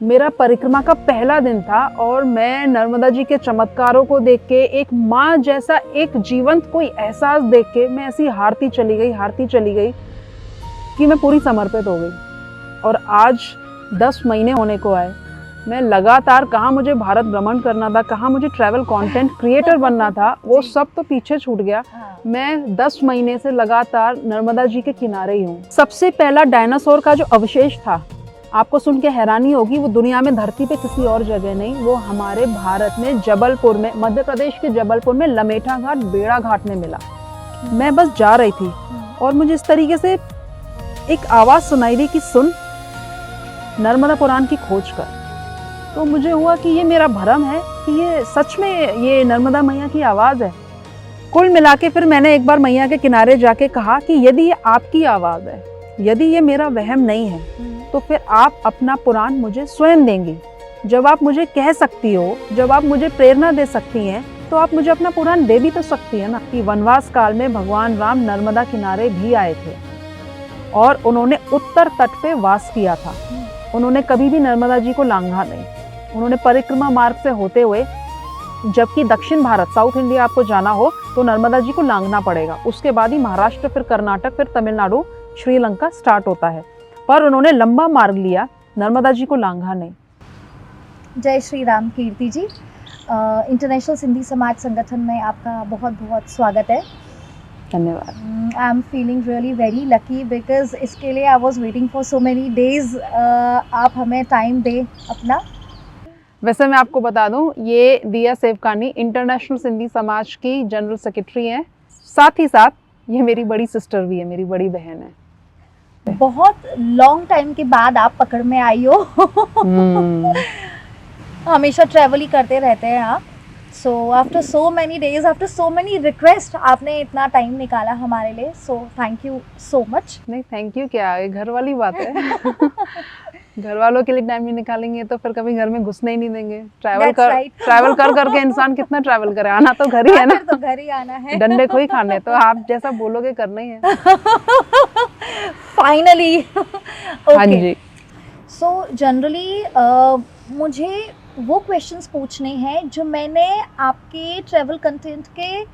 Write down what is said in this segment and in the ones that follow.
मेरा परिक्रमा का पहला दिन था और मैं नर्मदा जी के चमत्कारों को देख के, एक माँ जैसा एक जीवंत कोई एहसास देख के मैं ऐसी हारती चली गई कि मैं पूरी समर्पित हो गई। और आज 10 महीने होने को आए, मैं लगातार, कहाँ मुझे भारत भ्रमण करना था, कहाँ मुझे ट्रैवल कंटेंट क्रिएटर बनना था, वो सब तो पीछे छूट गया। मैं 10 महीने से लगातार नर्मदा जी के किनारे ही हूँ। सबसे पहला डायनासोर का जो अवशेष था, आपको सुन के हैरानी होगी, वो दुनिया में धरती पे किसी और जगह नहीं, वो हमारे भारत में जबलपुर में, मध्य प्रदेश के जबलपुर में लमेठा घाट, बेड़ा घाट में मिला। मैं बस जा रही थी और मुझे इस तरीके से एक आवाज़ सुनाई दी कि सुन, नर्मदा पुराण की खोज कर। तो मुझे हुआ कि ये मेरा भ्रम है कि ये सच में ये नर्मदा मैया की आवाज़ है। कुल मिला के फिर मैंने एक बार मैया के किनारे जाके कहा कि यदि ये आपकी आवाज़ है, यदि ये मेरा वहम नहीं है, तो फिर आप अपना पुराण मुझे स्वयं देंगी। जब आप मुझे कह सकती हो, जब आप मुझे प्रेरणा दे सकती हैं, तो आप मुझे अपना पुराण दे भी तो सकती है ना। कि वनवास काल में भगवान राम नर्मदा किनारे भी आए थे और उन्होंने उत्तर तट पे वास किया था। उन्होंने कभी भी नर्मदा जी को लांघा नहीं। उन्होंने परिक्रमा मार्ग से होते हुए, जबकि दक्षिण भारत, साउथ इंडिया आपको जाना हो तो नर्मदा जी को लांघना पड़ेगा। उसके बाद ही महाराष्ट्र, फिर कर्नाटक, फिर तमिलनाडु, श्रीलंका स्टार्ट होता है। पर उन्होंने लंबा मार्ग लिया, नर्मदा जी को लांघा नहीं। जय श्री राम कीर्ति जी। इंटरनेशनल सिंधी समाज संगठन में आपका बहुत बहुत स्वागत है। धन्यवाद। I am feeling really very lucky because इसके लिए I was waiting for so many days. आप हमें टाइम दे अपना। वैसे मैं आपको बता दूं, ये दिया सेवकानी इंटरनेशनल सिंधी समाज की जनरल सेक्रेटरी हैं। साथ ही साथ ये मेरी बड़ी सिस्टर भी है, मेरी बड़ी बहन है। बहुत लॉन्ग टाइम के बाद आप पकड़ में आई हो। हमेशा ट्रैवल ही करते रहते हैं आप। So after so many days, after so many request, आपने इतना टाइम निकाला हमारे लिए। So thank you so much. नहीं, थैंक यू क्या, ये घर वाली बात है। घर वालों के लिए टाइम नहीं निकालेंगे तो फिर कभी घर में घुसने ही नहीं देंगे। ट्रैवल कर करके इंसान कितना ट्रैवल करे, आना तो घर ही है ना। तो घर ही आना है। डंडे खोई खाने, तो आप जैसा बोलोगे करना ही है। फाइनली। हाँ जी। सो जनरली मुझे वो क्वेश्चंस पूछने हैं जो मैंने आपके ट्रैवल कंटेंट के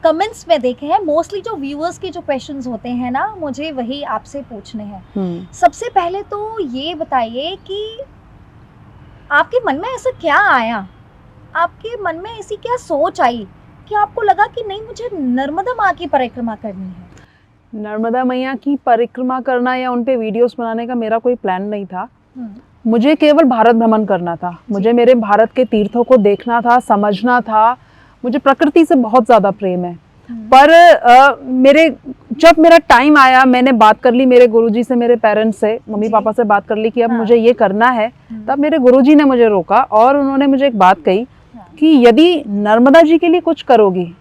कमेंट्स में देखे हैं। मोस्टली जो व्यूअर्स के जो क्वेश्चंस होते हैं ना, मुझे वही आपसे पूछने हैं। सबसे पहले तो ये बताइए कि आपके मन में ऐसा क्या आया, आपके मन में ऐसी क्या सोच आई कि आपको लगा कि नहीं, मुझे नर्मदा माँ की परिक्रमा करनी है। नर्मदा मैया की परिक्रमा करना या उन पे वीडियोस बनाने का मेरा कोई प्लान नहीं था। मुझे केवल भारत भ्रमण करना था। मुझे मेरे भारत के तीर्थों को देखना था, समझना था। मुझे प्रकृति से बहुत ज़्यादा प्रेम है। पर जब मेरा टाइम आया, मैंने बात कर ली मेरे गुरुजी से, मेरे पेरेंट्स से, मम्मी पापा से बात कर ली कि अब मुझे ये करना है। तब मेरे गुरुजी ने मुझे रोका और उन्होंने मुझे एक बात कही कि यदि नर्मदा जी के लिए कुछ करोगी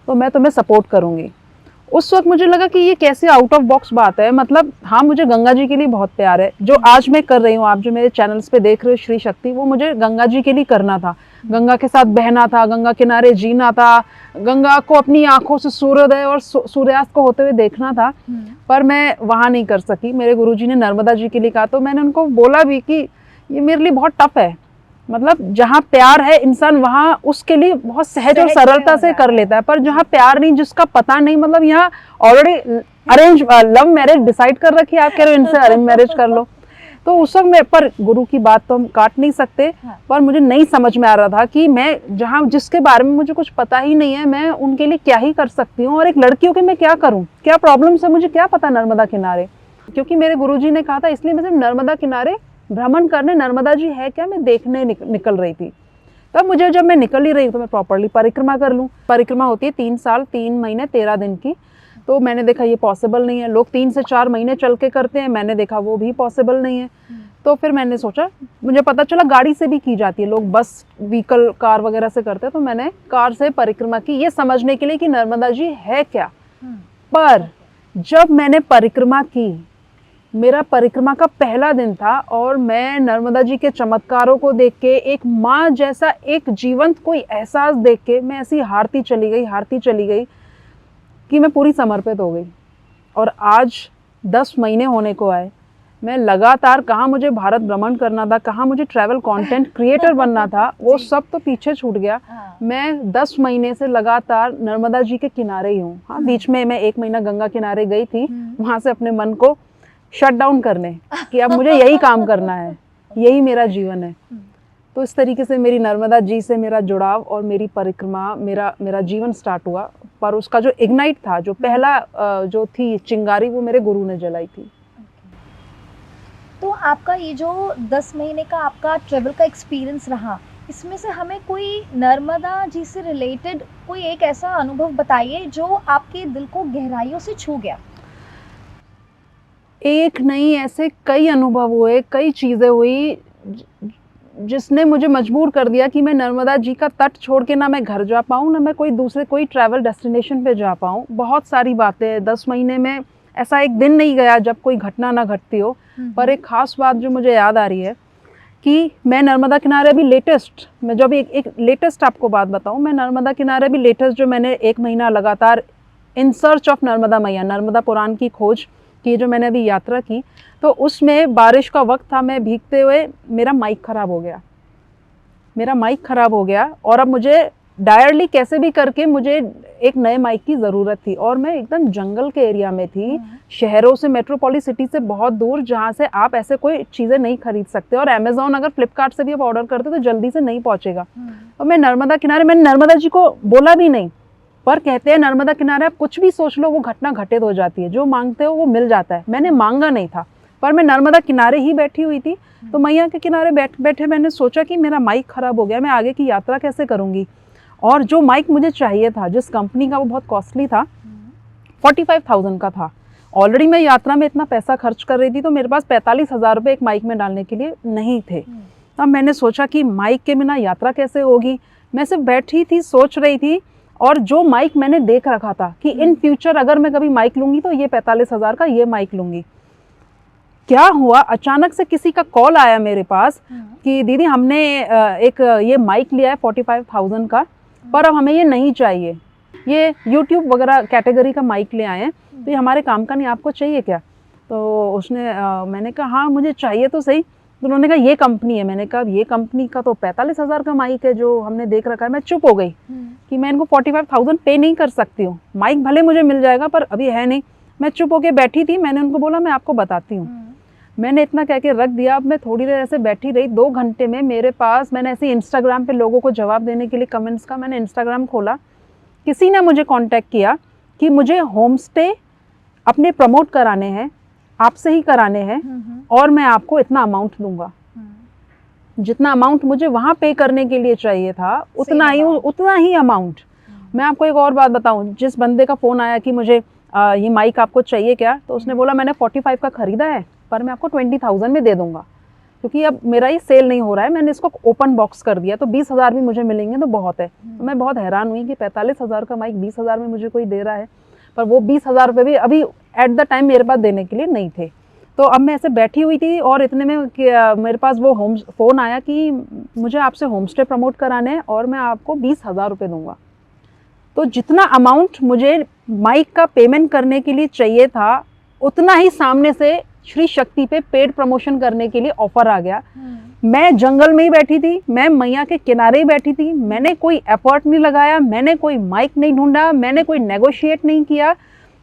तो मैं तुम्हें सपोर्ट करूँगी। उस वक्त मुझे लगा कि ये कैसे आउट ऑफ बॉक्स बात है। मतलब हाँ, मुझे गंगा जी के लिए बहुत प्यार है। जो आज मैं कर रही हूँ, आप जो मेरे चैनल्स पे देख रहे हो श्री शक्ति, वो मुझे गंगा जी के लिए करना था। गंगा के साथ बहना था, गंगा किनारे जीना था, गंगा को अपनी आंखों से सूर्योदय और सूर्यास्त को होते हुए देखना था। पर मैं वहाँ नहीं कर सकी। मेरे गुरुजी ने नर्मदा जी के लिए कहा, तो मैंने उनको बोला भी कि ये मेरे लिए बहुत टफ है। मतलब जहाँ प्यार है इंसान वहाँ उसके लिए बहुत सहज और सरलता से कर लेता है। पर जहाँ प्यार नहीं, जिसका पता नहीं, मतलब यहाँ already arrange love marriage decide कर रखी है, आप कह रहे हो इनसे अरेंज मैरिज कर लो। तो उस वक्त में, पर गुरु की बात तो हम काट नहीं सकते। पर मुझे नहीं समझ में आ रहा था कि मैं जहाँ, जिसके बारे में मुझे कुछ पता ही नहीं है, मैं उनके लिए क्या ही कर सकती हूँ। और एक लड़की होकर मैं क्या करूँ, क्या प्रॉब्लम्स है, मुझे क्या पता नर्मदा किनारे। क्योंकि मेरे गुरुजी ने कहा था, इसलिए मैं सिर्फ नर्मदा किनारे भ्रमण करने, नर्मदा जी है क्या, मैं देखने निकल रही थी। तब मुझे, जब मैं निकल ही रही तो मैं प्रॉपरली परिक्रमा कर लूँ। परिक्रमा होती है 3 साल 3 महीने 13 दिन की। तो मैंने देखा ये पॉसिबल नहीं है। लोग 3 से 4 महीने चल के करते हैं, मैंने देखा वो भी पॉसिबल नहीं है। तो फिर मैंने सोचा, मुझे पता चला गाड़ी से भी की जाती है, लोग बस व्हीकल कार वगैरह से करते हैं। तो मैंने कार से परिक्रमा की, ये समझने के लिए कि नर्मदा जी है क्या। पर जब मैंने परिक्रमा की, मेरा परिक्रमा का पहला दिन था और मैं नर्मदा जी के चमत्कारों को देख के, एक माँ जैसा एक जीवंत कोई एहसास देख के मैं ऐसी हारती चली गई कि मैं पूरी समर्पित हो गई। और आज 10 महीने होने को आए, मैं लगातार कहाँ मुझे भारत भ्रमण करना था, कहाँ मुझे ट्रैवल कंटेंट क्रिएटर बनना था, वो सब तो पीछे छूट गया। मैं 10 महीने से लगातार नर्मदा जी के किनारे ही हूँ। हाँ, बीच में मैं 1 महीना गंगा किनारे गई थी, वहाँ से अपने मन को शट डाउन करने कि अब मुझे यही काम करना है, यही मेरा जीवन है। तो इस तरीके से मेरी नर्मदा जी से मेरा जुड़ाव और मेरी परिक्रमा, मेरा जीवन स्टार्ट हुआ। पर उसका जो इग्नाइट था, जो पहला जो थी चिंगारी, वो मेरे गुरु ने जलाई थी। तो आपका ये जो 10 महीने का आपका ट्रेवल का एक्सपीरियंस रहा, इसमें से हमें कोई नर्मदा जी से रिलेटेड कोई एक ऐसा अनुभव बताइए जो आपके दिल को गहराइयों से छू गया। एक नहीं, ऐसे कई अनुभव हुए, कई चीज़ें हुई जिसने मुझे मजबूर कर दिया कि मैं नर्मदा जी का तट छोड़ के ना मैं घर जा पाऊँ, ना मैं कोई ट्रैवल डेस्टिनेशन पे जा पाऊँ। बहुत सारी बातें 10 महीने में, ऐसा एक दिन नहीं गया जब कोई घटना ना घटती हो। पर एक ख़ास बात जो मुझे याद आ रही है कि मैं नर्मदा किनारे अभी लेटेस्ट, मैं जब एक लेटेस्ट आपको बात बताऊँ, मैं नर्मदा किनारे अभी लेटेस्ट जो मैंने 1 महीना लगातार इन सर्च ऑफ नर्मदा मैया, नर्मदा पुराण की खोज की, जो मैंने अभी यात्रा की, तो उसमें बारिश का वक्त था, मैं भीगते हुए मेरा माइक ख़राब हो गया और अब मुझे डायरली कैसे भी करके मुझे एक नए माइक की ज़रूरत थी। और मैं एकदम जंगल के एरिया में थी, शहरों से, मेट्रोपॉलिस सिटी से बहुत दूर, जहाँ से आप ऐसे कोई चीज़ें नहीं खरीद सकते। और अमेज़ॉन अगर फ्लिपकार्ट से भी आप ऑर्डर करते तो जल्दी से नहीं पहुँचेगा। और मैं नर्मदा किनारे, मैंने नर्मदा जी को बोला भी नहीं, पर कहते हैं नर्मदा किनारे आप कुछ भी सोच लो वो घटना घटित हो जाती है, जो मांगते हो वो मिल जाता है। मैंने मांगा नहीं था, पर मैं नर्मदा किनारे ही बैठी हुई थी। तो मैया के किनारे बैठे मैंने सोचा कि मेरा माइक ख़राब हो गया, मैं आगे की यात्रा कैसे करूँगी। और जो माइक मुझे चाहिए था, जिस कंपनी का, वो बहुत कॉस्टली था, 45,000 का था। ऑलरेडी मैं यात्रा में इतना पैसा खर्च कर रही थी, तो मेरे पास 45,000 रुपये एक माइक में डालने के लिए नहीं थे। तब मैंने सोचा कि माइक के बिना यात्रा कैसे होगी। मैं सिर्फ बैठी थी, सोच रही थी, और जो माइक मैंने देख रखा था कि इन फ्यूचर अगर मैं कभी माइक लूँगी तो ये 45,000 का ये माइक लूँगी। क्या हुआ, अचानक से किसी का कॉल आया मेरे पास कि दीदी हमने एक ये माइक लिया है 45,000 का, पर अब हमें ये नहीं चाहिए, ये यूट्यूब वगैरह कैटेगरी का माइक ले आए हैं, तो ये हमारे काम का नहीं, आपको चाहिए क्या? तो उसने मैंने कहा हाँ मुझे चाहिए तो सही। तो उन्होंने कहा ये कंपनी है। मैंने कहा ये कंपनी का तो 45,000 का माइक है जो हमने देख रखा है। मैं चुप हो गई कि मैं इनको 45,000 पे नहीं कर सकती हूँ, माइक भले मुझे मिल जाएगा पर अभी है नहीं। मैं चुप होकर बैठी थी। मैंने उनको बोला मैं आपको बताती हूँ। मैंने इतना कह के रख दिया। अब मैं थोड़ी देर ऐसे बैठी रही, 2 घंटे में मेरे पास, मैंने ऐसे इंस्टाग्राम पे लोगों को जवाब देने के लिए कमेंट्स का मैंने इंस्टाग्राम खोला, किसी ने मुझे कांटेक्ट किया कि मुझे होम स्टे अपने प्रमोट कराने हैं, आपसे ही कराने हैं, और मैं आपको इतना अमाउंट दूंगा। जितना अमाउंट मुझे वहाँ पे करने के लिए चाहिए था उतना ही अमाउंट। मैं आपको एक और बात बताऊं, जिस बंदे का फ़ोन आया कि मुझे ये माइक आपको चाहिए क्या, तो उसने बोला मैंने 45 का ख़रीदा है पर मैं आपको 20,000 में दे दूंगा, क्योंकि अब मेरा ये सेल नहीं हो रहा है, मैंने इसको ओपन बॉक्स कर दिया, तो 20,000 भी मुझे मिलेंगे तो बहुत है। तो मैं बहुत हैरान हुई कि 45,000 का माइक 20,000 में मुझे कोई दे रहा है, पर वो 20,000 रुपये भी अभी एट द टाइम मेरे पास देने के लिए नहीं थे। तो अब मैं ऐसे बैठी हुई थी और इतने में मेरे पास वो फ़ोन आया कि मुझे आपसे होम स्टे प्रमोट कराने हैं और मैं आपको 20,000 रुपये दूँगा। तो जितना अमाउंट मुझे माइक का पेमेंट करने के लिए चाहिए था, उतना ही सामने से श्री शक्ति पे पेड प्रमोशन करने के लिए ऑफर आ गया। मैं जंगल में ही बैठी थी, मैं मैया के किनारे ही बैठी थी, मैंने कोई एफर्ट नहीं लगाया, मैंने कोई माइक नहीं ढूंढा, मैंने कोई नेगोशिएट नहीं किया,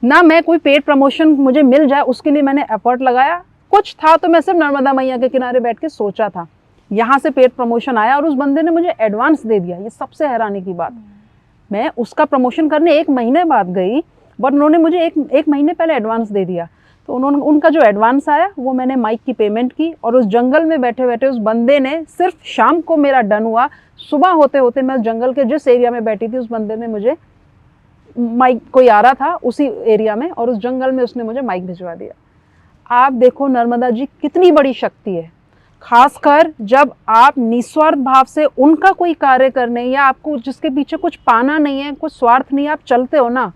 ना मैं कोई पेड प्रमोशन मुझे मिल जाए उसके लिए मैंने एफर्ट लगाया। कुछ था तो मैं सिर्फ नर्मदा मैया के किनारे बैठ के सोचा था। यहाँ से पेड प्रमोशन आया और उस बंदे ने मुझे एडवांस दे दिया। ये सबसे हैरानी की बात, मैं उसका प्रमोशन करने 1 महीने बाद गई, बट उन्होंने मुझे एक महीने पहले एडवांस दे दिया। तो उनका जो एडवांस आया वो मैंने माइक की पेमेंट की, और उस जंगल में बैठे बैठे उस बंदे ने, सिर्फ शाम को मेरा डन हुआ, सुबह होते होते मैं जंगल के जिस एरिया में बैठी थी उस बंदे ने मुझे माइक, कोई आ रहा था उसी एरिया में, और उस जंगल में उसने मुझे माइक भिजवा दिया। आप देखो नर्मदा जी कितनी बड़ी शक्ति है, खासकर जब आप निस्वार्थ भाव से उनका कोई कार्य करने, या आपको जिसके पीछे कुछ पाना नहीं है, कुछ स्वार्थ नहीं है, आप चलते हो ना,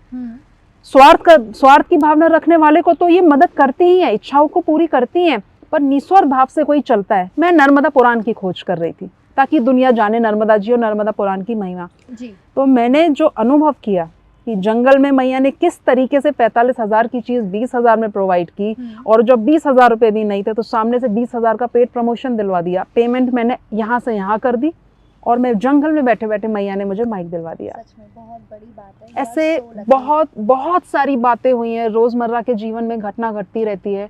स्वार्थ की भावना रखने वाले को तो ये मदद करती ही है, इच्छाओं को पूरी करती हैं, पर निस्वार्थ भाव से कोई चलता है। मैं नर्मदा पुराण की खोज कर रही थी ताकि दुनिया जाने नर्मदा जी और नर्मदा पुराण की महिमा जी। तो मैंने जो अनुभव किया कि जंगल में मैया ने किस तरीके से 45,000 की चीज़ 20,000 में प्रोवाइड की, और जब 20,000 रुपये भी नहीं थे तो सामने से 20,000 का पेड प्रमोशन दिलवा दिया। पेमेंट मैंने यहाँ से यहाँ कर दी और मैं जंगल में बैठे बैठे मैया ने मुझे माइक दिलवा दिया। सच में बहुत बड़ी बात है। ऐसे बहुत बहुत सारी बातें हुई हैं, रोज़मर्रा के जीवन में घटना घटती रहती है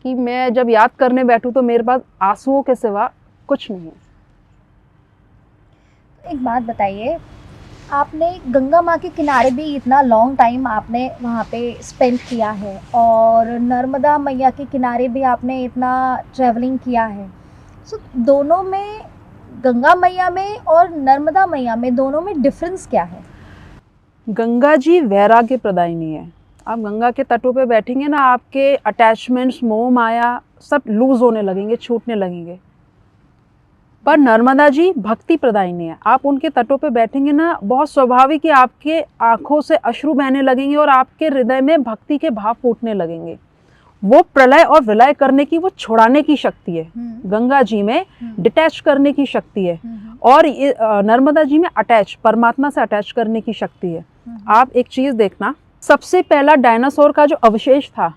कि मैं जब याद करने बैठूं तो मेरे पास आंसुओं के सिवा कुछ नहीं है। एक बात बताइए, आपने गंगा माँ के किनारे भी इतना लॉन्ग टाइम आपने वहाँ पे स्पेंड किया है और नर्मदा मैया के किनारे भी आपने इतना ट्रैवलिंग किया है, सो दोनों में, गंगा मैया में और नर्मदा मैया में, दोनों में डिफरेंस क्या है? गंगा जी वैराग्य प्रदायिनी है। आप गंगा के तटों पे बैठेंगे ना, आपके अटैचमेंट्स, मोह माया सब लूज होने लगेंगे, छूटने लगेंगे। पर नर्मदा जी भक्ति प्रदायिनी है। आप उनके तटों पे बैठेंगे ना, बहुत स्वाभाविक ही आपके आंखों से अश्रु बहने लगेंगे और आपके हृदय में भक्ति के भाव फूटने लगेंगे। वो प्रलय और विलय करने की, वो छुड़ाने की शक्ति है। गंगा जी में डिटैच करने की शक्ति है और नर्मदा जी में अटैच, परमात्मा से अटैच करने की शक्ति है। आप एक चीज़ देखना, सबसे पहला डायनासोर का जो अवशेष था,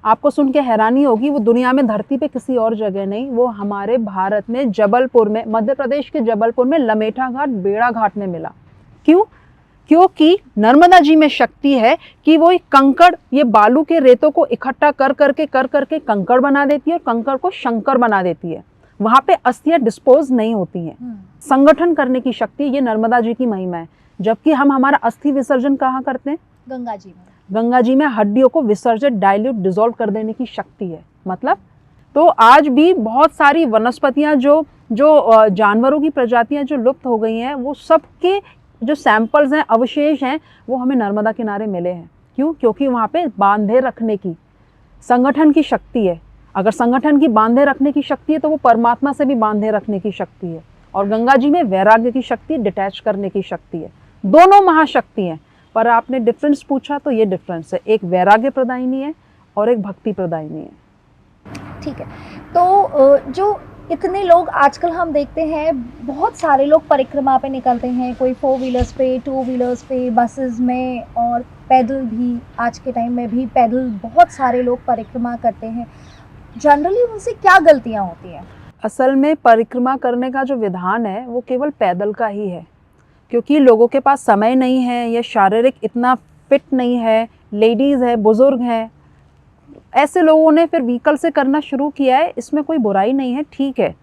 आपको सुन के हैरानी होगी, वो दुनिया में धरती पे किसी और जगह नहीं, वो हमारे भारत में जबलपुर में, मध्य प्रदेश के जबलपुर में लमेठा घाट, बेड़ा घाट में मिला। क्यों? क्योंकि नर्मदा जी में शक्ति है कि वो एक कंकड़, ये बालू के रेतों को इकट्ठा कर करके कंकड़ बना देती है और कंकड़ को शंकर बना देती है। वहाँ पे अस्थियाँ डिस्पोज नहीं होती हैं। संगठन करने की शक्ति ये नर्मदा जी की महिमा है। जबकि हम हमारा अस्थि विसर्जन कहाँ करते हैं? गंगा जी में। गंगा जी में हड्डियों को विसर्जित, डाइल्यूट, डिसॉल्व कर देने की शक्ति है। मतलब तो आज भी बहुत सारी वनस्पतियाँ, जो जानवरों की प्रजातियाँ जो लुप्त हो गई हैं, वो सबके जो सैंपल्स हैं, अवशेष हैं, वो हमें नर्मदा किनारे मिले हैं। क्यों? क्योंकि वहाँ पे बांधे रखने की, संगठन की शक्ति है। अगर संगठन की बांधे रखने की शक्ति है तो वो परमात्मा से भी बांधे रखने की शक्ति है। और गंगा जी में वैराग्य की शक्ति, डिटैच करने की शक्ति है। दोनों महाशक्ति हैं। पर आपने डिफरेंस पूछा तो ये डिफरेंस है, एक वैराग्य प्रदायिनी है और एक भक्ति प्रदायिनी है। ठीक है, तो जो इतने लोग आजकल हम देखते हैं, बहुत सारे लोग परिक्रमा पे निकलते हैं, कोई 4 व्हीलर्स पे, 2 व्हीलर्स पे, बसेस में और पैदल भी। आज के टाइम में भी पैदल बहुत सारे लोग परिक्रमा करते हैं। जनरली उनसे क्या गलतियां होती हैं? असल में परिक्रमा करने का जो विधान है वो केवल पैदल का ही है, क्योंकि लोगों के पास समय नहीं है या शारीरिक इतना फिट नहीं है, लेडीज़ है, बुज़ुर्ग हैं, ऐसे लोगों ने फिर व्हीकल से करना शुरू किया है। इसमें कोई बुराई नहीं है, ठीक है।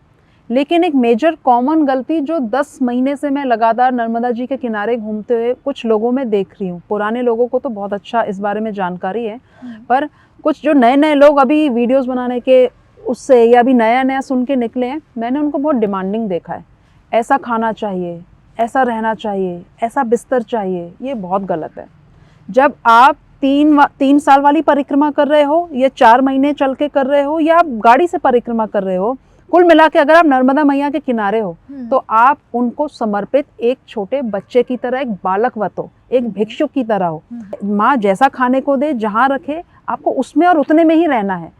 लेकिन एक मेजर कॉमन गलती जो 10 महीने से मैं लगातार नर्मदा जी के किनारे घूमते हुए कुछ लोगों में देख रही हूँ, पुराने लोगों को तो बहुत अच्छा इस बारे में जानकारी है, पर कुछ जो नए नए लोग अभी वीडियोस बनाने के उससे या अभी नया नया सुन के निकले हैं, मैंने उनको बहुत डिमांडिंग देखा है। ऐसा खाना चाहिए, ऐसा रहना चाहिए, ऐसा बिस्तर चाहिए। ये बहुत गलत है। जब आप 3 साल वाली परिक्रमा कर रहे हो या 4 महीने चल के कर रहे हो या आप गाड़ी से परिक्रमा कर रहे हो, कुल मिला के अगर आप नर्मदा मैया के किनारे हो तो आप उनको समर्पित एक छोटे बच्चे की तरह, एक बालकवत हो, एक भिक्षुक की तरह हो। माँ जैसा खाने को दे, जहाँ रखे, आपको उसमें और उतने में ही रहना है।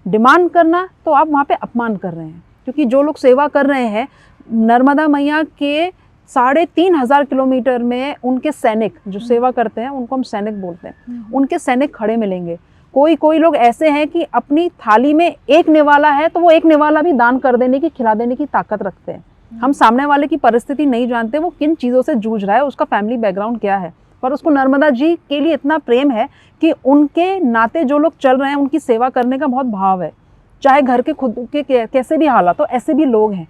डिमांड करना तो आप वहाँ पे अपमान कर रहे हैं। क्योंकि जो लोग सेवा कर रहे हैं नर्मदा मैया के 3,500 किलोमीटर में, उनके सैनिक जो सेवा करते हैं उनको हम सैनिक बोलते हैं, उनके सैनिक खड़े मिलेंगे। कोई लोग ऐसे हैं कि अपनी थाली में एक निवाला है तो वो एक निवाला भी दान कर देने की, खिला देने की ताकत रखते हैं। हम सामने वाले की परिस्थिति नहीं जानते, वो किन चीज़ों से जूझ रहा है, उसका फैमिली बैकग्राउंड क्या है, पर उसको नर्मदा जी के लिए इतना प्रेम है कि उनके नाते जो लोग चल रहे हैं उनकी सेवा करने का बहुत भाव है। चाहे घर के खुद के कैसे भी हालात हो, ऐसे भी लोग हैं,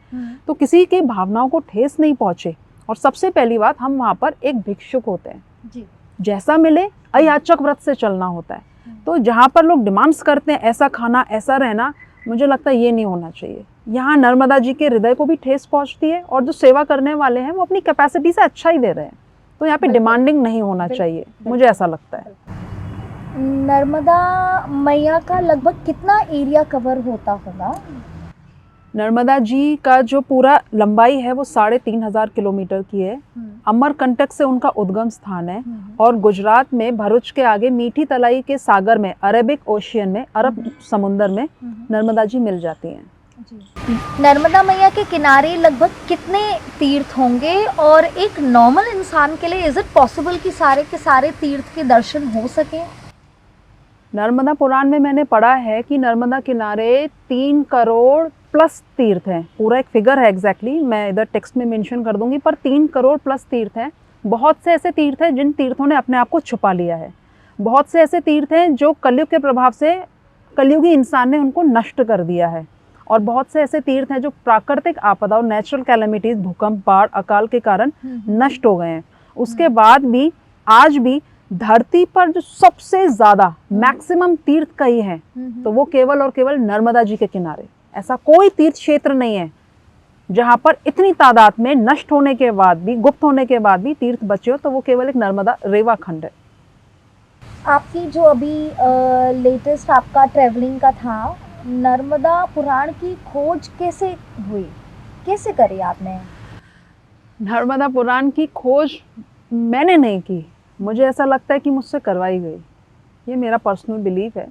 तो किसी की भावनाओं को ठेस नहीं पहुँचे। और सबसे पहली बात, हम वहाँ पर एक भिक्षुक होते हैं जी। जैसा मिले अयाचक व्रत से चलना होता है। तो जहाँ पर लोग डिमांड्स करते हैं ऐसा खाना, ऐसा रहना, मुझे लगता है ये नहीं होना चाहिए। यहाँ नर्मदा जी के हृदय को भी ठेस पहुँचती है और जो सेवा करने वाले हैं वो अपनी कैपेसिटी से अच्छा ही दे रहे हैं, तो यहाँ पे डिमांडिंग नहीं होना चाहिए, मुझे ऐसा लगता है। नर्मदा मैया का लगभग कितना एरिया कवर होता होगा? नर्मदा जी का जो पूरा लंबाई है वो 3,500 किलोमीटर की है। अमरकंटक से उनका उद्गम स्थान है और गुजरात में भरूच के आगे मीठी तलाई के सागर में, अरेबिक ओशियन में, अरब समुंदर में नर्मदा जी मिल जाती हैं। नर्मदा मैया के किनारे लगभग कितने तीर्थ होंगे और एक नॉर्मल इंसान के लिए इज इट पॉसिबल कि सारे के सारे तीर्थ के दर्शन हो सके? नर्मदा पुराण में मैंने पढ़ा है कि नर्मदा किनारे 3 करोड़ प्लस तीर्थ हैं। पूरा एक फिगर है एग्जैक्टली, मैं इधर टेक्स्ट में मेंशन कर दूंगी, पर 3 करोड़ प्लस तीर्थ हैं। बहुत से ऐसे तीर्थ हैं जिन तीर्थों ने अपने आप को छुपा लिया है। बहुत से ऐसे तीर्थ हैं जो कलयुग के प्रभाव से कलयुगी इंसान ने उनको नष्ट कर दिया है। और बहुत से ऐसे तीर्थ हैं जो प्राकृतिक आपदा और नेचुरल कैलेमिटीज, भूकंप, बाढ़, अकाल के कारण नष्ट हो गए हैं। उसके बाद भी आज भी धरती पर जो सबसे ज्यादा मैक्सिमम तीर्थ कहीं है तो वो केवल और केवल नर्मदा जी के किनारे। ऐसा कोई तीर्थ क्षेत्र नहीं है जहां पर इतनी तादाद में नष्ट होने के बाद भी, गुप्त होने के बाद भी तीर्थ बचे हो, तो वो केवल एक नर्मदा रेवा खंड है। आपकी जो अभी लेटेस्ट आपका ट्रेवलिंग का था, नर्मदा पुराण की खोज कैसे हुई, कैसे करी आपने? नर्मदा पुराण की खोज मैंने नहीं की, मुझे ऐसा लगता है कि मुझसे करवाई गई। ये मेरा पर्सनल बिलीफ है।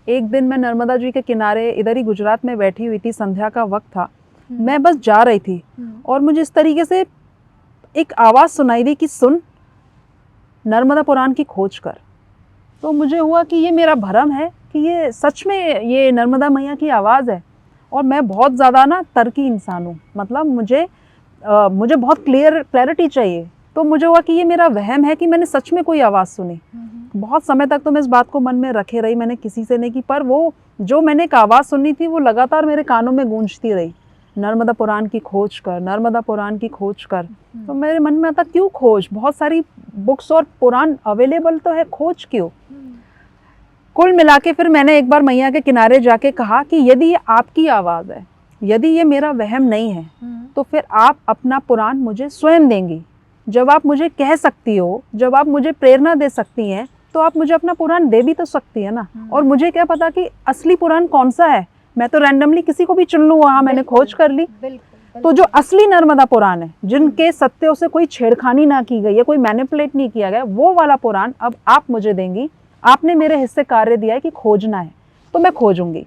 एक दिन मैं नर्मदा जी के किनारे इधर ही गुजरात में बैठी हुई थी, संध्या का वक्त था, मैं बस जा रही थी और मुझे इस तरीके से एक आवाज़ सुनाई दी कि सुन, नर्मदा पुराण की खोज कर। तो मुझे हुआ कि ये मेरा भ्रम है कि ये सच में ये नर्मदा मैया की आवाज़ है। और मैं बहुत ज़्यादा ना तर्की इंसान हूँ, मतलब मुझे बहुत क्लैरिटी चाहिए। तो मुझे हुआ कि ये मेरा वहम है कि मैंने सच में कोई आवाज़ सुनी। बहुत समय तक तो मैं इस बात को मन में रखे रही, मैंने किसी से नहीं की, पर वो जो मैंने एक आवाज़ सुनी थी वो लगातार मेरे कानों में गूंजती रही, नर्मदा पुराण की खोज कर, नर्मदा पुराण की खोज कर। तो मेरे मन में आता क्यों खोज, बहुत सारी बुक्स और पुराण अवेलेबल तो है, खोज क्यों। कुल मिला के फिर मैंने एक बार मैया के किनारे जाके कहा कि यदि ये आपकी आवाज़ है, यदि ये मेरा वहम नहीं है, तो फिर आप अपना पुराण मुझे स्वयं देंगी। जब आप मुझे कह सकती हो, जब आप मुझे प्रेरणा दे सकती हैं, तो आप मुझे अपना पुराण दे भी तो सकती है ना। और मुझे क्या पता कि असली पुराण कौन सा है, मैं तो रैंडमली किसी को भी चुन लूँ, वहाँ मैंने खोज कर ली। तो जो असली नर्मदा पुराण है, जिनके सत्यों से कोई छेड़खानी ना की गई है, कोई मैनिपुलेट नहीं किया गया, वो वाला पुराण अब आप मुझे देंगी। आपने मेरे हिस्से कार्य दिया है कि खोजना है, तो मैं खोजूंगी।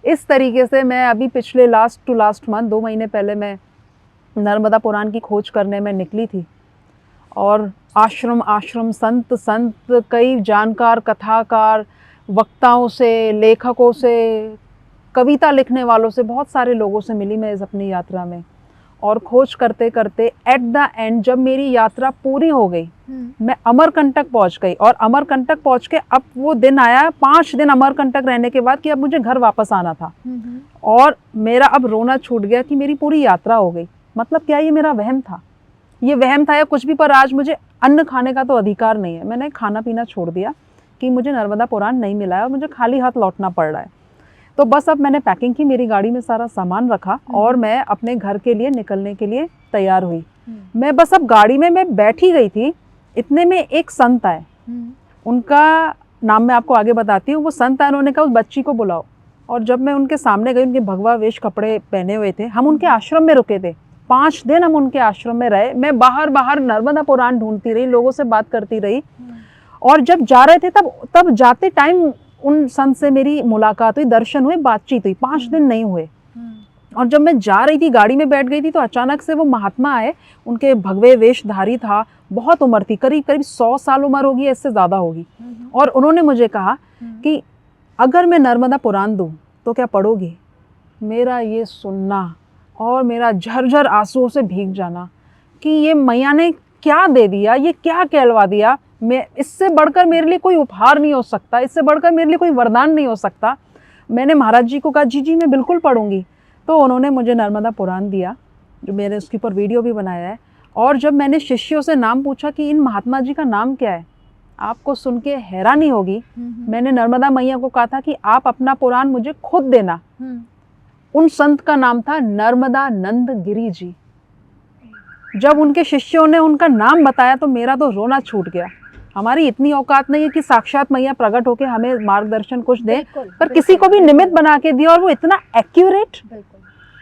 इस तरीके से मैं अभी पिछले लास्ट टू लास्ट मंथ 2 महीने पहले मैं नर्मदा पुराण की खोज करने में निकली थी। और आश्रम आश्रम, संत संत, कई जानकार, कथाकार, वक्ताओं से, लेखकों से, कविता लिखने वालों से, बहुत सारे लोगों से मिली मैं इस अपनी यात्रा में। और खोज करते करते एट द एंड जब मेरी यात्रा पूरी हो गई, मैं अमरकंटक पहुंच गई। और अमरकंटक पहुंच के अब वो दिन आया 5 दिन अमरकंटक रहने के बाद कि अब मुझे घर वापस आना था। और मेरा अब रोना छूट गया कि मेरी पूरी यात्रा हो गई। मतलब क्या ये मेरा वहम था, ये वहम था या कुछ भी, पर आज मुझे अन्न खाने का तो अधिकार नहीं है। मैंने खाना पीना छोड़ दिया कि मुझे नर्मदा पुराण नहीं मिला है और मुझे खाली हाथ लौटना पड़ रहा है। तो बस अब मैंने पैकिंग की, मेरी गाड़ी में सारा सामान रखा और मैं अपने घर के लिए निकलने के लिए तैयार हुई। मैं बस अब गाड़ी में मैं बैठी गई थी, इतने में एक संत आए, उनका नाम मैं आपको आगे बताती हूँ। वो संत आए, उन्होंने कहा उस बच्ची को बुलाओ। और जब मैं उनके सामने गई, उनके भगवा वेश कपड़े पहने हुए थे, हम उनके आश्रम में रुके थे, 5 दिन हम उनके आश्रम में रहे। मैं बाहर बाहर नर्मदा पुराण ढूंढती रही, लोगों से बात करती रही। और जब जा रहे थे तब जाते टाइम उन संत से मेरी मुलाकात हुई, दर्शन हुए, बातचीत हुई। 5 दिन नहीं हुए। और जब मैं जा रही थी, गाड़ी में बैठ गई थी, तो अचानक से वो महात्मा आए। उनके भगवे वेशधारी था, बहुत उम्र थी, करीब करीब 100 साल उम्र होगी, इससे ज़्यादा होगी। और उन्होंने मुझे कहा कि अगर मैं नर्मदा पुराण दूँ तो क्या पढ़ोगी। मेरा ये सुनना और मेरा झरझर आंसुओं से भीग जाना कि ये मैया ने क्या दे दिया, ये क्या कहलवा दिया। मैं इससे बढ़कर मेरे लिए कोई उपहार नहीं हो सकता, इससे बढ़कर मेरे लिए कोई वरदान नहीं हो सकता। मैंने महाराज जी को कहा जी जी मैं बिल्कुल पढ़ूंगी। तो उन्होंने मुझे नर्मदा पुराण दिया, जो मैंने उसके ऊपर वीडियो भी बनाया है। और जब मैंने शिष्यों से नाम पूछा कि इन महात्मा जी का नाम क्या है, आपको सुन के हैरानी होगी, मैंने नर्मदा मैया को कहा था कि आप अपना पुराण मुझे खुद देना। उन संत का नाम था नर्मदा नंद गिरी जी। जब उनके शिष्यों ने उनका नाम बताया तो मेरा तो रोना छूट गया। हमारी इतनी औकात नहीं है कि साक्षात मैया प्रकट होकर हमें मार्गदर्शन कुछ दे, पर किसी को भी निमित्त बना के दिया, और वो इतना एक्यूरेट।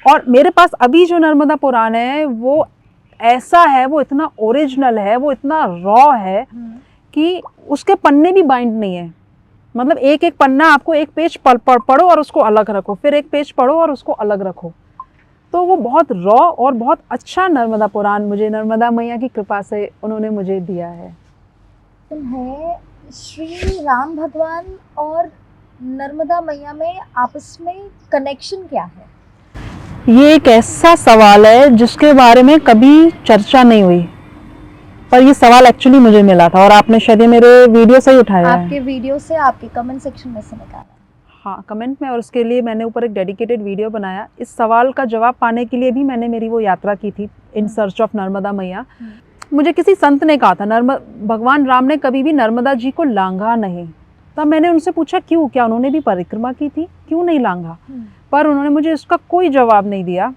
और मेरे पास अभी जो नर्मदा पुराण है वो ऐसा है, वो इतना ओरिजिनल है, वो इतना रॉ है कि उसके पन्ने भी बाइंड नहीं है। मतलब एक एक पन्ना आपको, एक पेज पढ़ो और उसको अलग रखो, फिर एक पेज पढ़ो और उसको अलग रखो। तो वो बहुत रॉ और बहुत अच्छा नर्मदा पुराण मुझे नर्मदा मैया की कृपा से उन्होंने मुझे दिया है। है श्री राम भगवान और नर्मदा मैया में आपस में कनेक्शन क्या है? ये एक ऐसा सवाल है जिसके बारे में कभी चर्चा नहीं हुई, पर ये सवाल एक्चुअली मुझे मिला था और आपने शायद ये मेरे वीडियो से ही उठाया है। आपके वीडियो से, आपके कमेंट सेक्शन में से निकाला। हाँ, कमेंट में, और उसके लिए मैंने ऊपर एक डेडिकेटेड वीडियो बनाया। इस सवाल का जवाब पाने के लिए भी मैंने मेरी वो यात्रा की थी, इन सर्च ऑफ नर्मदा मैया। मुझे किसी संत ने कहा था भगवान राम ने कभी भी नर्मदा जी को लांघा नहीं। तब मैंने उनसे पूछा क्यों, क्या उन्होंने भी परिक्रमा की थी, क्यों नहीं लांघा? पर उन्होंने मुझे इसका कोई जवाब नहीं दिया।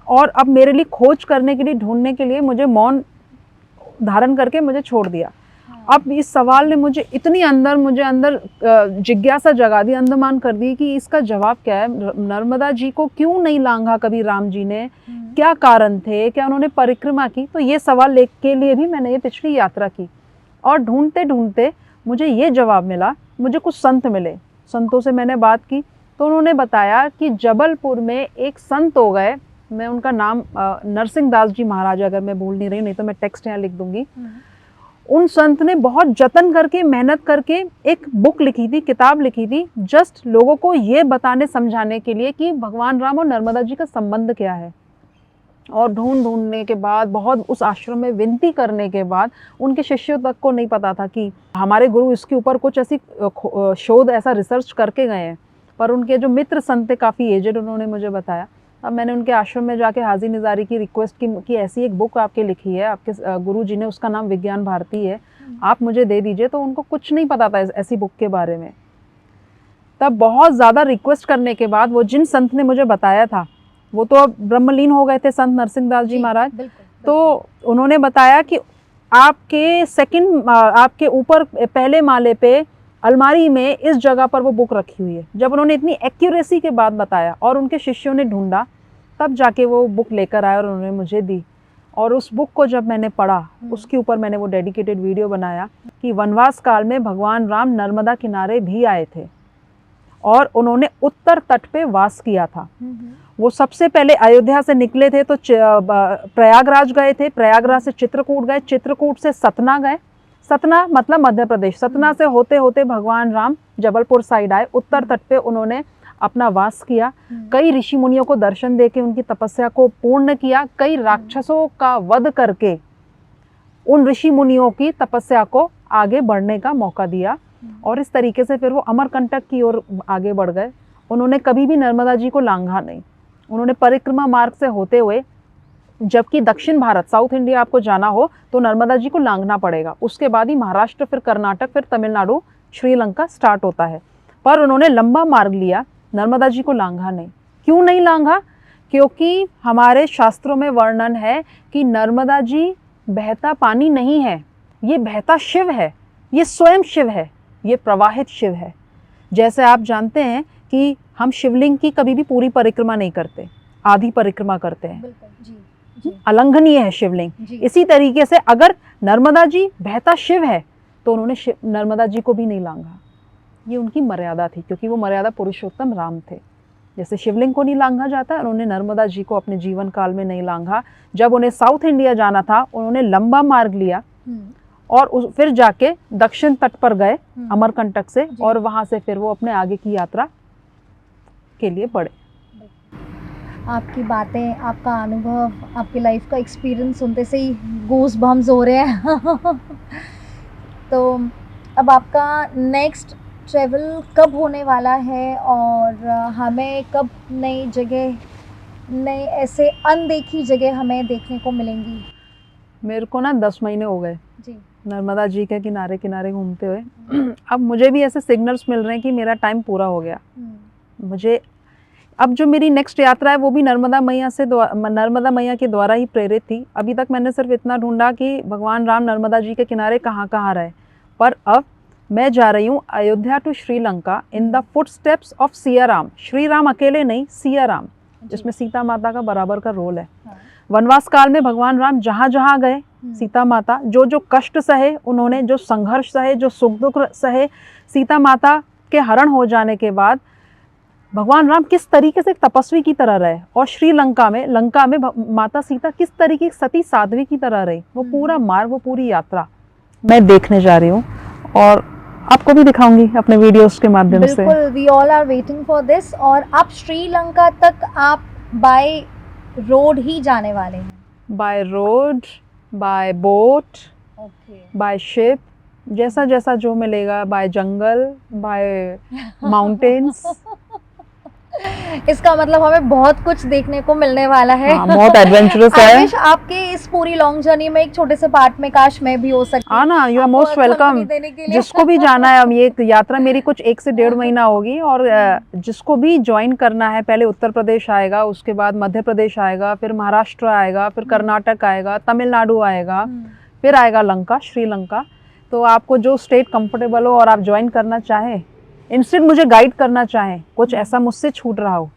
और अब मेरे लिए खोज करने के लिए, ढूंढने के लिए मुझे मौन धारण करके मुझे छोड़ दिया। अब इस सवाल ने मुझे अंदर जिज्ञासा जगा दी, अंदमान कर दी कि इसका जवाब क्या है। नर्मदा जी को क्यों नहीं लांघा कभी राम जी ने, क्या कारण थे, क्या उन्होंने परिक्रमा की? तो ये सवाल के लिए भी मैंने ये पिछली यात्रा की और ढूंढते ढूंढते मुझे ये जवाब मिला। मुझे कुछ संत मिले, संतों से मैंने बात की तो उन्होंने बताया कि जबलपुर में एक संत हो गए, मैं उनका नाम नरसिंह दास जी महाराज, अगर मैं भूल नहीं रही, नहीं तो मैं टेक्स्ट यहाँ लिख दूंगी। उन संत ने बहुत जतन करके, मेहनत करके एक बुक लिखी थी, किताब लिखी थी, जस्ट लोगों को ये बताने समझाने के लिए कि भगवान राम और नर्मदा जी का संबंध क्या है। और ढूंढने के बाद, बहुत उस आश्रम में विनती करने के बाद, उनके शिष्यों तक को नहीं पता था कि हमारे गुरु इसके ऊपर कुछ ऐसी शोध, ऐसा रिसर्च करके गए हैं। पर उनके जो मित्र संत थे, काफ़ी एजेड, उन्होंने मुझे बताया। अब मैंने उनके आश्रम में जाके हाजी निजारी की रिक्वेस्ट की कि ऐसी एक बुक आपके लिखी है, आपके गुरु जी ने, उसका नाम विज्ञान भारती है, आप मुझे दे दीजिए। तो उनको कुछ नहीं पता था ऐसी बुक के बारे में। तब बहुत ज़्यादा रिक्वेस्ट करने के बाद वो जिन संत ने मुझे बताया था, वो तो अब ब्रह्मलीन हो गए थे, संत नरसिंह दास जी महाराज। तो उन्होंने बताया कि आपके ऊपर पहले माले पे अलमारी में इस जगह पर वो बुक रखी हुई है। जब उन्होंने इतनी एक्यूरेसी के बाद बताया और उनके शिष्यों ने ढूंढा, तब जाके वो बुक लेकर आए और उन्होंने मुझे दी। और उस बुक को जब मैंने पढ़ा, उसके ऊपर मैंने वो डेडिकेटेड वीडियो बनाया कि वनवास काल में भगवान राम नर्मदा किनारे भी आए थे और उन्होंने उत्तर तट पे वास किया था। वो सबसे पहले अयोध्या से निकले थे तो प्रयागराज गए थे, प्रयागराज से चित्रकूट गए, चित्रकूट से सतना गए, सतना मतलब मध्य प्रदेश, सतना से होते होते भगवान राम जबलपुर साइड आए, उत्तर तट पे उन्होंने अपना वास किया। कई ऋषि मुनियों को दर्शन देके उनकी तपस्या को पूर्ण किया, कई राक्षसों का वध करके उन ऋषि मुनियों की तपस्या को आगे बढ़ने का मौका दिया और इस तरीके से फिर वो अमरकंटक की ओर आगे बढ़ गए। उन्होंने कभी भी नर्मदा जी को लांघा नहीं, उन्होंने परिक्रमा मार्ग से होते हुए, जबकि दक्षिण भारत, साउथ इंडिया आपको जाना हो तो नर्मदा जी को लांघना पड़ेगा, उसके बाद ही महाराष्ट्र, फिर कर्नाटक, फिर तमिलनाडु, श्रीलंका स्टार्ट होता है। पर उन्होंने लंबा मार्ग लिया, नर्मदा जी को लांघा नहीं। क्यों नहीं लांघा? क्योंकि हमारे शास्त्रों में वर्णन है कि नर्मदा जी बहता पानी नहीं है, ये बहता शिव है, ये स्वयं शिव है, ये प्रवाहित शिव है। जैसे आप जानते हैं कि हम शिवलिंग की कभी भी पूरी परिक्रमा नहीं करते, आधी परिक्रमा करते हैं, अलंघनीय है शिवलिंग। इसी तरीके से अगर नर्मदा जी बहता शिव है तो उन्होंने नर्मदा जी को भी नहीं लांघा। ये उनकी मर्यादा थी, क्योंकि वो मर्यादा पुरुषोत्तम राम थे। जैसे शिवलिंग को नहीं लांघा जाता, उन्होंने नर्मदा जी को अपने जीवन काल में नहीं लांघा। जब उन्हें साउथ इंडिया जाना था, उन्होंने लंबा मार्ग लिया और फिर जाके दक्षिण तट पर गए अमरकंटक से, और वहां से फिर वो अपने आगे की यात्रा के लिए बढ़े। आपकी बातें, आपका अनुभव, आपकी लाइफ का एक्सपीरियंस सुनते से ही गूज बम्स हो रहे हैं। तो अब आपका नेक्स्ट ट्रैवल कब होने वाला है और हमें कब नई जगह, नई ऐसे अनदेखी जगह हमें देखने को मिलेंगी? मेरे को ना 10 महीने हो गए जी नर्मदा जी के किनारे किनारे घूमते हुए। अब मुझे भी ऐसे सिग्नल्स मिल रहे हैं कि मेरा टाइम पूरा हो गया। मुझे अब जो मेरी नेक्स्ट यात्रा है वो भी नर्मदा मैया के द्वारा ही प्रेरित थी। अभी तक मैंने सिर्फ इतना ढूंढा कि भगवान राम नर्मदा जी के किनारे कहाँ कहाँ रहे, पर अब मैं जा रही हूँ Ayodhya to Sri Lanka in the footsteps of Siya Ram. Shri Ram अकेले नहीं, सिया राम, जिसमें सीता माता का बराबर का रोल है। वनवास काल में भगवान राम जहाँ जहाँ गए, सीता माता जो जो कष्ट सहे, उन्होंने जो संघर्ष सहे, जो सुख दुख सहे, सीता माता के हरण हो जाने के बाद भगवान राम किस तरीके से एक तपस्वी की तरह रहे, और श्रीलंका में माता सीता किस तरीके की सती साध्वी की तरह रही, वो पूरा मार्ग, वो पूरी यात्रा मैं देखने जा रही हूँ और आपको भी दिखाऊंगी अपने वीडियोस के माध्यम से। बिल्कुल, we all are waiting for this. और आप श्रीलंका तक आप बाय रोड ही जाने वाले हैं? By road, bye boat, by ship, जैसा जैसा जो मिलेगा, बाय जंगल, बाय माउंटेन्स। इसका मतलब हमें बहुत कुछ देखने को मिलने वाला है। हाँ, बहुत एडवेंचरस है। आई विश आपके इस पूरी लॉन्ग जर्नी में एक छोटे से पार्ट में काश मैं भी हो सकती। आना, यू आर मोस्ट वेलकम। जिसको भी जाना है, अब ये यात्रा मेरी कुछ 1 से 1.5 महीना होगी, और जिसको भी ज्वाइन करना है, पहले उत्तर प्रदेश आएगा, उसके बाद मध्य प्रदेश आएगा, फिर महाराष्ट्र आएगा, फिर कर्नाटक आएगा, तमिलनाडु आएगा, फिर आएगा लंका, श्रीलंका। तो आपको जो स्टेट कंफर्टेबल हो और आप ज्वाइन करना चाहें, इंस्टेंट मुझे गाइड करना चाहें, कुछ ऐसा मुझसे छूट रहा हो,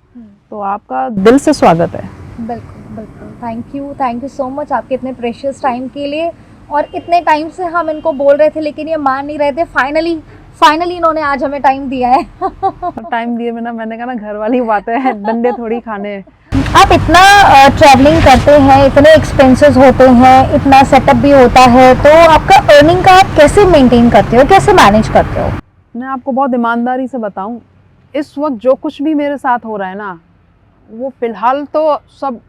तो आपका दिल से स्वागत है। बिल्कुल बिल्कुल, थैंक यू सो मच आपके इतने प्रेशियस टाइम के लिए। और इतने टाइम से हम इनको बोल रहे थे लेकिन ये मान नहीं रहे थे, फाइनली इन्होंने आज हमें टाइम दिया है। टाइम दिए बिना, मैंने कहा ना घर वाली बातें हैं, डंडे थोड़ी खाने। आप इतना ट्रैवलिंग करते हैं, इतने एक्सपेंसेस होते हैं, इतना सेटअप भी होता है, तो आपका अर्निंग का आप कैसे मेंटेन करते हो, कैसे मैनेज करते हो? मैं आपको बहुत ईमानदारी से बताऊं, इस वक्त जो कुछ भी मेरे साथ हो रहा है ना, वो फिलहाल तो सब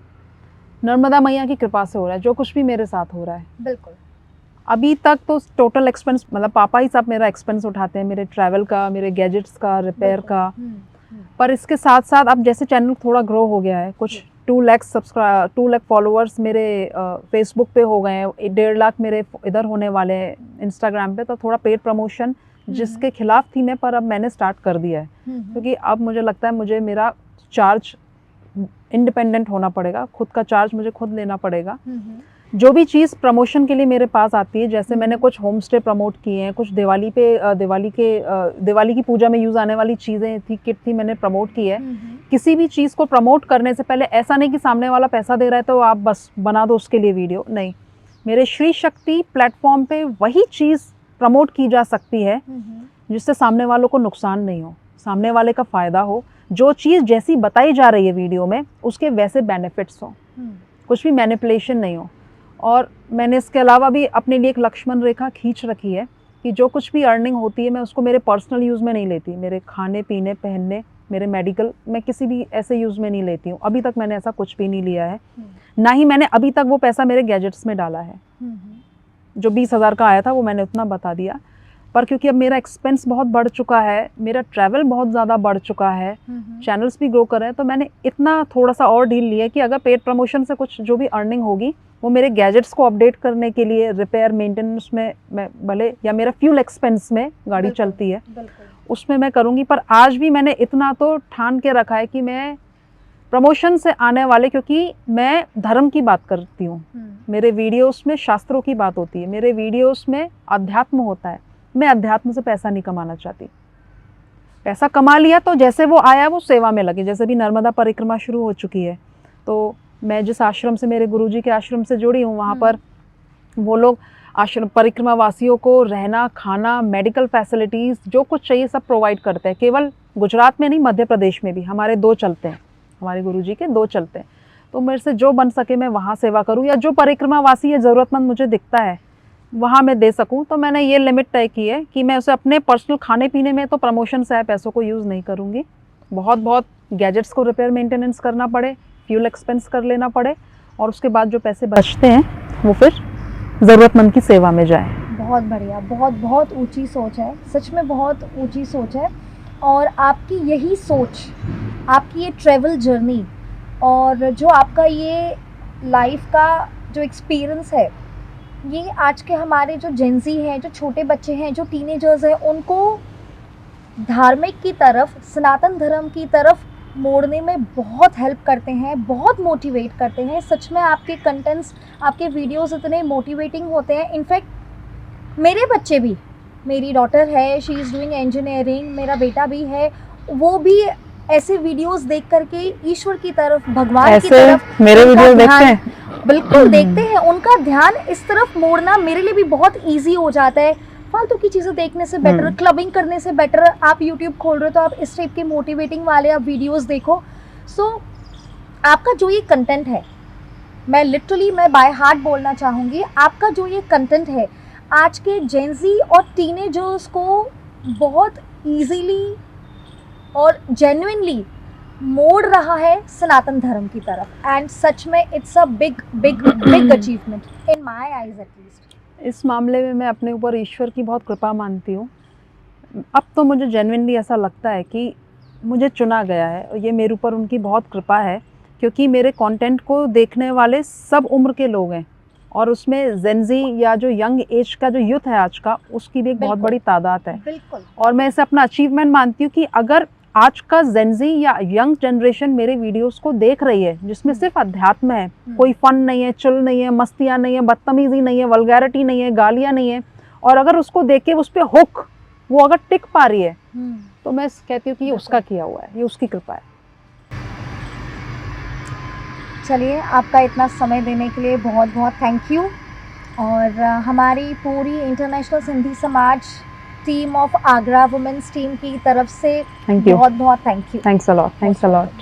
नर्मदा मैया की कृपा से हो रहा है। जो कुछ भी मेरे साथ हो रहा है, बिल्कुल, अभी तक तो टोटल एक्सपेंस, मतलब पापा ही सब मेरा एक्सपेंस उठाते हैं, मेरे ट्रैवल का, मेरे गैजेट्स का, रिपेयर का। पर इसके साथ साथ अब जैसे चैनल थोड़ा ग्रो हो गया है, कुछ 2 लाख फॉलोअर्स मेरे फेसबुक पे हो गए हैं, 1.5 लाख मेरे इधर होने वाले हैं इंस्टाग्राम पे, तो थोड़ा पेड प्रमोशन जिसके खिलाफ थी मैं, पर अब मैंने स्टार्ट कर दिया है, क्योंकि अब मुझे लगता है मुझे मेरा चार्ज इंडिपेंडेंट होना पड़ेगा, खुद का चार्ज मुझे खुद लेना पड़ेगा। जो भी चीज़ प्रमोशन के लिए मेरे पास आती है, जैसे मैंने कुछ होम स्टे प्रमोट किए हैं, कुछ दिवाली की पूजा में यूज़ आने वाली चीज़ें थी, किट थी, मैंने प्रमोट की है। किसी भी चीज़ को प्रमोट करने से पहले ऐसा नहीं कि सामने वाला पैसा दे रहा है तो आप बस बना दो उसके लिए वीडियो, नहीं। मेरे श्री शक्ति प्लेटफॉर्म पे वही चीज़ प्रमोट की जा सकती है जिससे सामने वालों को नुकसान नहीं हो, सामने वाले का फ़ायदा हो। जो चीज़ जैसी बताई जा रही है वीडियो में, उसके वैसे बेनिफिट्स हो, कुछ भी मैनिपुलेशन नहीं हो। और मैंने इसके अलावा भी अपने लिए एक लक्ष्मण रेखा खींच रखी है कि जो कुछ भी अर्निंग होती है, मैं उसको मेरे पर्सनल यूज़ में नहीं लेती, मेरे खाने पीने, पहनने, मेरे मेडिकल, मैं किसी भी ऐसे यूज़ में नहीं लेती हूँ। अभी तक मैंने ऐसा कुछ भी नहीं लिया है, ना ही मैंने अभी तक वो पैसा मेरे गैजेट्स में डाला है। जो 20,000 का आया था वो मैंने उतना बता दिया, पर क्योंकि अब मेरा एक्सपेंस बहुत बढ़ चुका है, मेरा ट्रैवल बहुत ज़्यादा बढ़ चुका है, चैनल्स भी ग्रो कर रहे हैं, तो मैंने इतना थोड़ा सा और डील लिया कि अगर पेड प्रमोशन से कुछ जो भी अर्निंग होगी वो मेरे गैजेट्स को अपडेट करने के लिए, रिपेयर मेंटेनेंस में मैं भले, या मेरा फ्यूल एक्सपेंस में गाड़ी चलती है उसमें मैं करूँगी। पर आज भी मैंने इतना तो ठान के रखा है कि मैं प्रमोशन से आने वाले, क्योंकि मैं धर्म की बात करती हूँ, मेरे वीडियोस में शास्त्रों की बात होती है, मेरे वीडियोस में अध्यात्म होता है। मैं अध्यात्म से पैसा नहीं कमाना चाहती। पैसा कमा लिया तो जैसे वो आया वो सेवा में लगे। जैसे भी नर्मदा परिक्रमा शुरू हो चुकी है, तो मैं जिस आश्रम से, मेरे गुरुजी के आश्रम से जुड़ी हूँ, वहाँ पर वो लोग आश्रम परिक्रमा वासियों को रहना, खाना, मेडिकल फैसिलिटीज़ जो कुछ चाहिए सब प्रोवाइड करते हैं। केवल गुजरात में नहीं, मध्य प्रदेश में भी हमारे 2 चलते हैं, हमारे गुरुजी के 2 चलते हैं। तो मेरे से जो बन सके मैं वहाँ सेवा करूँ, या जो परिक्रमा वासी या ज़रूरतमंद मुझे दिखता है वहाँ मैं दे सकूँ। तो मैंने ये लिमिट तय की है कि मैं उसे अपने पर्सनल खाने पीने में तो प्रमोशन से आए पैसों को यूज़ नहीं करूँगी। बहुत गैजेट्स को रिपेयर मेंटेनेंस करना पड़े, फ्यूल एक्सपेंस कर लेना पड़े, और उसके बाद जो पैसे बचते हैं वो फिर ज़रूरतमंद की सेवा में जाए। बहुत बढ़िया, बहुत ऊंची सोच है, सच में बहुत ऊंची सोच है। और आपकी यही सोच, आपकी ये ट्रैवल जर्नी और जो आपका ये लाइफ का जो एक्सपीरियंस है, ये आज के हमारे जो जेंजी हैं, जो छोटे बच्चे हैं, जो टीनेजर्स हैं, उनको धार्मिक की तरफ, सनातन धर्म की तरफ मोड़ने में बहुत हेल्प करते हैं, बहुत मोटिवेट करते हैं। सच में आपके कंटेंट्स, आपके वीडियोस इतने मोटिवेटिंग होते हैं। इनफैक्ट मेरे बच्चे भी, मेरी डॉटर है, शी इज़ डूइंग इंजीनियरिंग, मेरा बेटा भी है, वो भी ऐसे वीडियोस देख करके ईश्वर की तरफ, भगवान की तरफ मेरे वीडियो देखते हैं, बिल्कुल देखते हैं। उनका ध्यान इस तरफ मोड़ना मेरे लिए भी बहुत ईजी हो जाता है। फालतू की चीज़ें देखने से बेटर, क्लबिंग करने से बेटर आप यूट्यूब खोल रहे हो तो आप इस टाइप के मोटिवेटिंग वाले आप वीडियोस देखो। सो आपका जो ये कंटेंट है, मैं लिटरली मैं बाय हार्ट बोलना चाहूँगी, आपका जो ये कंटेंट है आज के जेंजी और टीनेजर्स को बहुत इजीली और जेन्युइनली मोड़ रहा है सनातन धर्म की तरफ। एंड सच में it's a big big big achievement in my eyes at least. इस मामले में मैं अपने ऊपर ईश्वर की बहुत कृपा मानती हूँ। अब तो मुझे जेन्युइनली ऐसा लगता है कि मुझे चुना गया है और ये मेरे ऊपर उनकी बहुत कृपा है, क्योंकि मेरे कंटेंट को देखने वाले सब उम्र के लोग हैं और उसमें जेनजी या जो यंग एज का जो यूथ है आज का, उसकी भी एक बहुत बड़ी तादाद है। बिल्कुल। और मैं इसे अपना अचीवमेंट मानती हूँ कि अगर आज का जेनजी या यंग जनरेशन मेरे वीडियोस को देख रही है जिसमें सिर्फ अध्यात्म है, कोई फन नहीं है, चुल नहीं है, मस्तियाँ नहीं है, बदतमीजी नहीं है, वल्गैरिटी नहीं है, गालियाँ नहीं है, और अगर उसको देख के उस पर हुक वो अगर टिक पा रही है तो मैं कहती हूँ कि ये उसका किया हुआ है, ये उसकी कृपा है। चलिए, आपका इतना समय देने के लिए बहुत बहुत थैंक यू। और हमारी पूरी international Sindhi Samaj team of Agra women's team की तरफ से थैंक यू, बहुत बहुत thank you. Thanks a lot, thanks a lot.